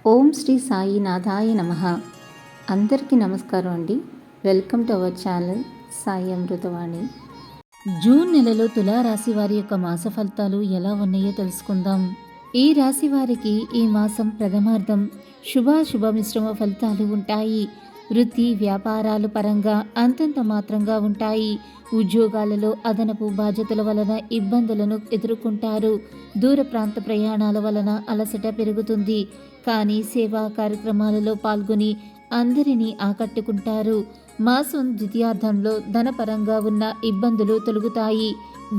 ఓం శ్రీ సాయినాథాయ నమః. అందరికీ నమస్కారం అండి. Welcome to our channel Sai Amruthavani. June నెలలో తులారాశి వారి యొక్క మాస ఫలితాలు ఎలా ఉన్నాయో తెలుసుకుందాం. ఈ రాశి వారికి ఈ మాసం ప్రథమార్థం శుభాశుభ మిశ్రమ ఫలితాలు ఉంటాయి. వృత్తి వ్యాపారాలు పరంగా అంతంత మాత్రంగా ఉంటాయి. ఉద్యోగాలలో అదనపు బాధ్యతల వలన ఇబ్బందులను ఎదుర్కొంటారు. దూర ప్రాంత ప్రయాణాల వలన అలసట పెరుగుతుంది. కానీ సేవా కార్యక్రమాలలో పాల్గొని అందరినీ ఆకట్టుకుంటారు. మాసం ద్వితీయార్థంలో ధనపరంగా ఉన్న ఇబ్బందులు తొలగుతాయి.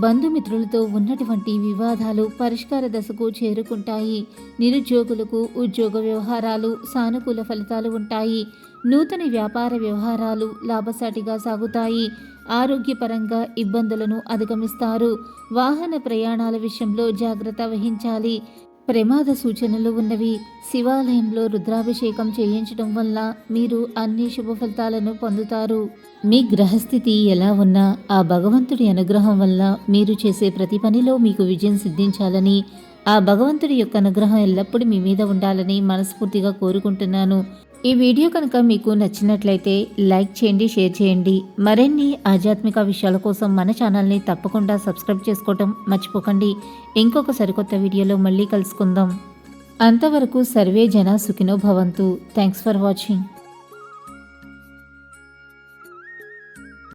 బంధుమిత్రులతో ఉన్నటువంటి వివాదాలు పరిష్కార దశకు చేరుకుంటాయి. నిరుద్యోగులకు ఉద్యోగ వ్యవహారాలు సానుకూల ఫలితాలు ఉంటాయి. నూతన వ్యాపార వ్యవహారాలు లాభసాటిగా సాగుతాయి. ఆరోగ్యపరంగా ఇబ్బందులను అధిగమిస్తారు. వాహన ప్రయాణాల విషయంలో జాగ్రత్త వహించాలి. ప్రమాద సూచనలు ఉన్నవి. శివాలయంలో రుద్రాభిషేకం చేయించడం వల్ల మీరు అన్ని శుభ ఫలితాలను పొందుతారు. మీ గ్రహస్థితి ఎలా ఉన్నా ఆ భగవంతుడి అనుగ్రహం వల్ల మీరు చేసే ప్రతి పనిలో మీకు విజయం సిద్ధించాలని, ఆ భగవంతుడి యొక్క అనుగ్రహం ఎల్లప్పుడూ మీ మీద ఉండాలని మనస్ఫూర్తిగా కోరుకుంటున్నాను. ఈ వీడియో కనుక మీకు నచ్చినట్లయితే లైక్ చేయండి, షేర్ చేయండి. మరిన్ని ఆధ్యాత్మిక విషయాల కోసం మన ఛానల్ని తప్పకుండా సబ్స్క్రైబ్ చేసుకోవటం మర్చిపోకండి. ఇంకొక సరికొత్త వీడియోలో మళ్ళీ కలుసుకుందాం. అంతవరకు సర్వే జన సుఖినో భవంతు. Thanks for watching.